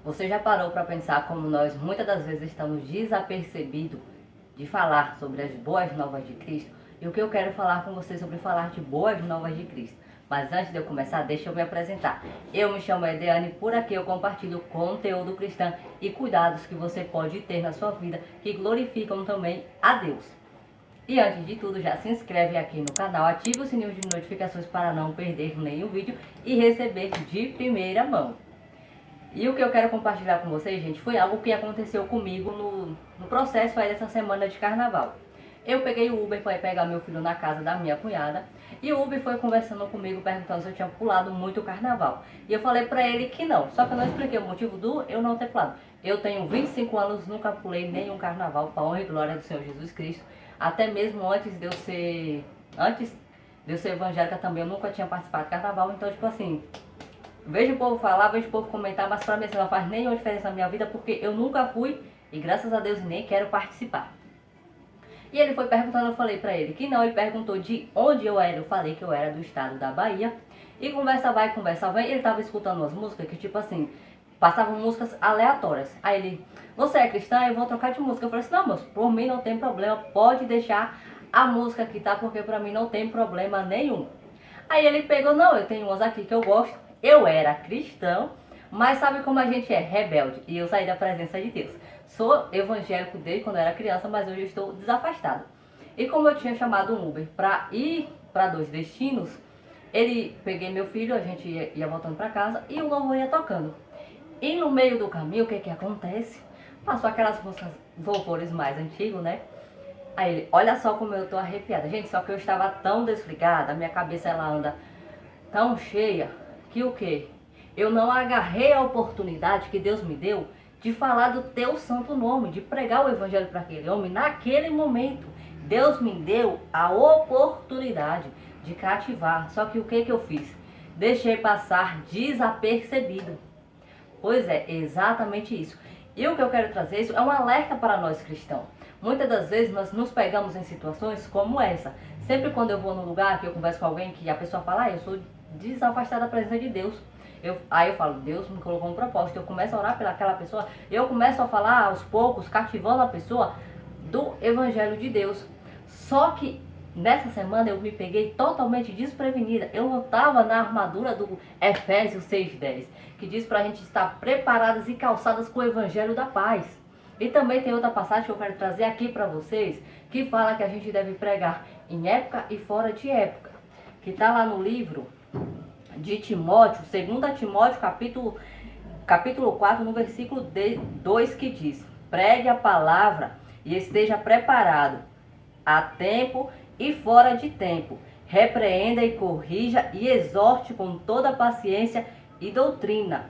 Você já parou para pensar como nós muitas das vezes estamos desapercebidos de falar sobre as boas novas de Cristo? E o que eu quero falar com você sobre falar de boas novas de Cristo. Mas antes de eu começar, deixa eu me apresentar. Eu me chamo Ediane, por aqui eu compartilho conteúdo cristão e cuidados que você pode ter na sua vida que glorificam também a Deus. E antes de tudo, já se inscreve aqui no canal, ativa o sininho de notificações para não perder nenhum vídeo e receber de primeira mão. E o que eu quero compartilhar com vocês, gente, foi algo que aconteceu comigo no processo aí dessa semana de carnaval. Eu peguei o Uber para ir pegar meu filho na casa da minha cunhada e o Uber foi conversando comigo, perguntando se eu tinha pulado muito o carnaval. E eu falei para ele que não, só que eu não expliquei o motivo do eu não ter pulado. Eu tenho 25 anos, nunca pulei nenhum carnaval, para honra e glória do Senhor Jesus Cristo. Até mesmo antes de eu ser evangélica também, eu nunca tinha participado de carnaval, então tipo assim... Vejo o povo falar, vejo o povo comentar, mas pra mim isso não faz nenhuma diferença na minha vida, porque eu nunca fui e graças a Deus nem quero participar. E ele foi perguntando, eu falei pra ele que não, ele perguntou de onde eu era, eu falei que eu era do estado da Bahia. E conversa vai, conversa vem, ele tava escutando umas músicas que tipo assim, passavam músicas aleatórias. Aí ele, você é cristã? Eu vou trocar de música. Eu falei assim, não moço, por mim não tem problema, pode deixar a música que tá, porque pra mim não tem problema nenhum. Aí ele pegou, não, eu tenho umas aqui que eu gosto. Eu era cristão, mas sabe como a gente é rebelde? E eu saí da presença de Deus. Sou evangélico desde quando eu era criança, mas hoje eu estou desafastado. E como eu tinha chamado um Uber para ir para 2 destinos, peguei meu filho, a gente ia voltando para casa e o louvor ia tocando. E no meio do caminho, o que que acontece? Passou aquelas músicas, louvores mais antigos, né? Aí ele, olha só como eu tô arrepiada. Gente, só que eu estava tão desligada, a minha cabeça ela anda tão cheia, que o quê? Eu não agarrei a oportunidade que Deus me deu de falar do teu santo nome, de pregar o evangelho para aquele homem naquele momento. Deus me deu a oportunidade de cativar. Só que o que que eu fiz? Deixei passar desapercebido. Pois é, exatamente isso. E o que eu quero trazer isso é um alerta para nós cristãos. Muitas das vezes nós nos pegamos em situações como essa. Sempre quando eu vou num lugar que eu converso com alguém que a pessoa fala, eu sou desafastada da presença de Deus. Aí eu falo, Deus me colocou um propósito. Eu começo a orar pelaquela pessoa, eu começo a falar aos poucos, cativando a pessoa do Evangelho de Deus. Só que nessa semana eu me peguei totalmente desprevenida. Eu não estava na armadura do Efésios 6:10, que diz para a gente estar preparadas e calçadas com o Evangelho da paz. E também tem outra passagem que eu quero trazer aqui para vocês, que fala que a gente deve pregar em época e fora de época. Que está lá no livro de Timóteo, 2 Timóteo, capítulo 4, no versículo 2, que diz: pregue a palavra e esteja preparado a tempo e fora de tempo. Repreenda e corrija e exorte com toda paciência e doutrina.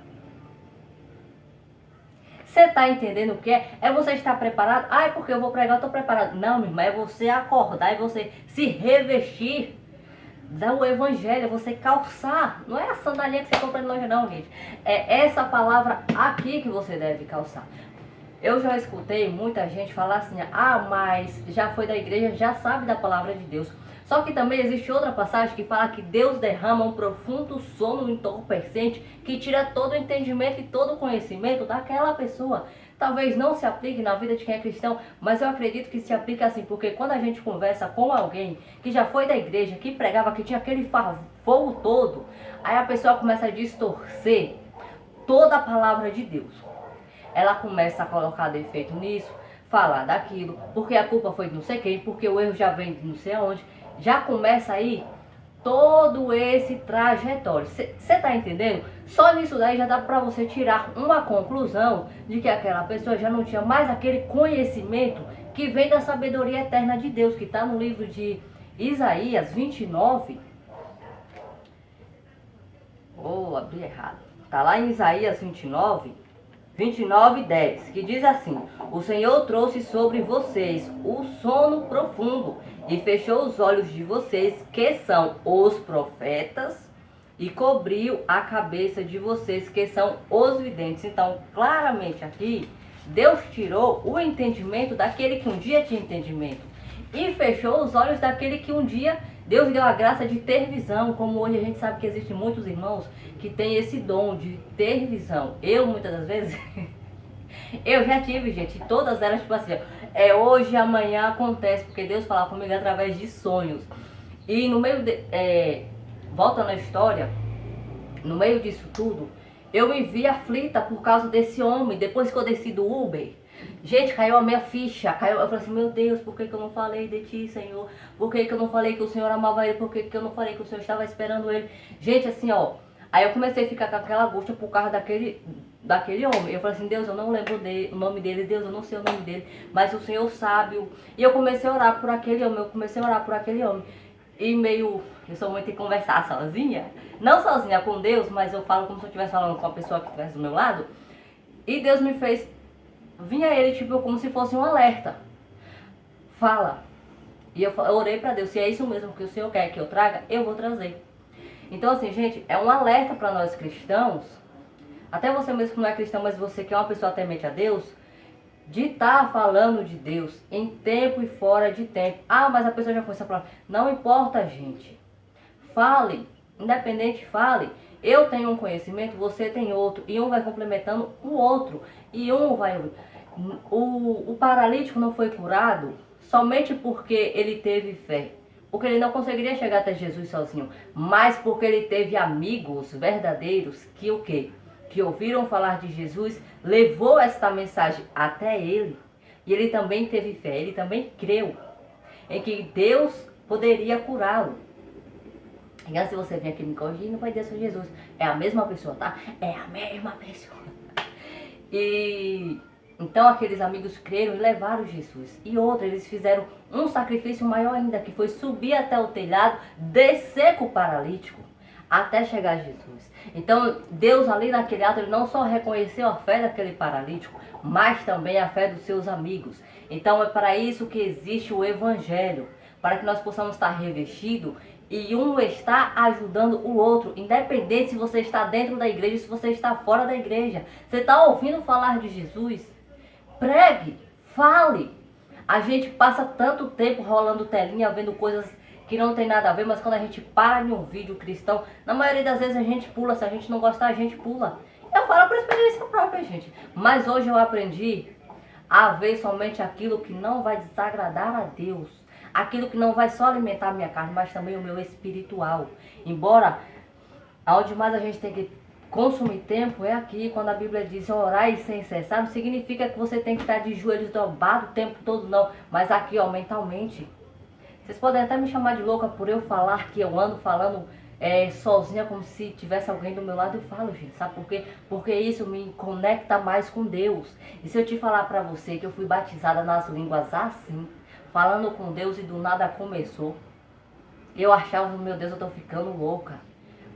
Você está entendendo o que é? É você estar preparado? Ah, é porque eu vou pregar, eu estou preparado. Não, minha irmã, é você acordar, é você se revestir do evangelho, é você calçar. Não é a sandalinha que você compra em loja não, gente. É essa palavra aqui que você deve calçar. Eu já escutei muita gente falar assim, ah, mas já foi da igreja, já sabe da palavra de Deus. Só que também existe outra passagem que fala que Deus derrama um profundo sono entorpecente que tira todo o entendimento e todo o conhecimento daquela pessoa. Talvez não se aplique na vida de quem é cristão, mas eu acredito que se aplica assim, porque quando a gente conversa com alguém que já foi da igreja, que pregava, que tinha aquele fogo todo, aí a pessoa começa a distorcer toda a palavra de Deus. Ela começa a colocar defeito nisso, falar daquilo, porque a culpa foi de não sei quem, porque o erro já vem de não sei aonde. Já começa aí todo esse trajetório. Você está entendendo? Só nisso daí já dá para você tirar uma conclusão de que aquela pessoa já não tinha mais aquele conhecimento que vem da sabedoria eterna de Deus, que está no livro de Isaías 29. Abri errado. Está lá em Isaías 29:10, que diz assim: o Senhor trouxe sobre vocês o sono profundo e fechou os olhos de vocês, que são os profetas, e cobriu a cabeça de vocês, que são os videntes. Então, claramente aqui, Deus tirou o entendimento daquele que um dia tinha entendimento e fechou os olhos daquele que um dia Deus me deu a graça de ter visão, como hoje a gente sabe que existem muitos irmãos que têm esse dom de ter visão. Eu, muitas das vezes, eu já tive, gente, todas elas, tipo assim, hoje, amanhã acontece, porque Deus fala comigo através de sonhos. E no meio voltando à história, no meio disso tudo, eu me vi aflita por causa desse homem. Depois que eu desci do Uber, gente, caiu a minha ficha. Caiu, eu falei assim, meu Deus, por que eu não falei de ti, Senhor? Por que eu não falei que o Senhor amava ele? Por que eu não falei que o Senhor estava esperando ele? Gente, assim, ó. Aí eu comecei a ficar com aquela angústia por causa daquele homem. Eu falei assim, Deus, eu não lembro o nome dele. Deus, eu não sei o nome dele. Mas o Senhor sabe. E eu comecei a orar por aquele homem. E meio, eu sou muito em conversar sozinha. Não sozinha com Deus, mas eu falo como se eu estivesse falando com a pessoa que estivesse do meu lado. E Deus me fez, vinha ele tipo como se fosse um alerta. Fala. E eu orei pra Deus, se é isso mesmo que o Senhor quer que eu traga, eu vou trazer. Então assim, gente, é um alerta para nós cristãos, até você mesmo que não é cristão, mas você que é uma pessoa temente a Deus, de estar falando de Deus em tempo e fora de tempo. Ah, mas a pessoa já começa a falar. Não importa, gente. Fale. Independente, fale. Eu tenho um conhecimento, você tem outro. E um vai complementando o outro. E um vai... O paralítico não foi curado somente porque ele teve fé. Porque ele não conseguiria chegar até Jesus sozinho. Mas porque ele teve amigos verdadeiros que o quê? Que ouviram falar de Jesus, levou esta mensagem até ele, e ele também teve fé, ele também creu em que Deus poderia curá-lo. E antes de você vir aqui me corrigir, não vai dizer Jesus, é a mesma pessoa, tá? É a mesma pessoa. E então aqueles amigos creram e levaram Jesus. E outros, eles fizeram um sacrifício maior ainda, que foi subir até o telhado, descer com o paralítico, até chegar a Jesus. Então, Deus ali naquele ato, ele não só reconheceu a fé daquele paralítico, mas também a fé dos seus amigos. Então, é para isso que existe o Evangelho, para que nós possamos estar revestidos e um está ajudando o outro, independente se você está dentro da igreja, se você está fora da igreja. Você está ouvindo falar de Jesus? Pregue, fale. A gente passa tanto tempo rolando telinha, vendo coisas que não tem nada a ver, mas quando a gente para em um vídeo cristão, na maioria das vezes a gente pula, se a gente não gostar, a gente pula. Eu falo por experiência própria, gente. Mas hoje eu aprendi a ver somente aquilo que não vai desagradar a Deus. Aquilo que não vai só alimentar a minha carne, mas também o meu espiritual. Embora, aonde mais a gente tem que consumir tempo é aqui, quando a Bíblia diz orar sem cessar, não significa que você tem que estar de joelhos dobrados o tempo todo, não. Mas aqui, ó, mentalmente. Vocês podem até me chamar de louca por eu falar que eu ando falando sozinha, como se tivesse alguém do meu lado. Eu falo, gente, sabe por quê? Porque isso me conecta mais com Deus. E se eu te falar pra você que eu fui batizada nas línguas assim, falando com Deus e do nada começou, eu achava, meu Deus, eu tô ficando louca.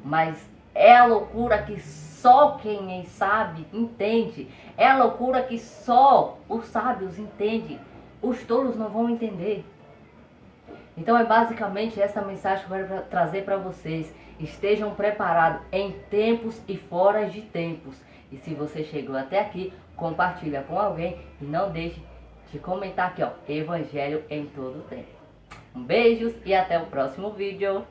Mas é a loucura que só quem sabe entende. É a loucura que só os sábios entendem. Os tolos não vão entender. Então é basicamente essa mensagem que eu quero trazer para vocês. Estejam preparados em tempos e fora de tempos. E se você chegou até aqui, compartilha com alguém e não deixe de comentar aqui, ó, Evangelho em todo tempo. Beijos e até o próximo vídeo.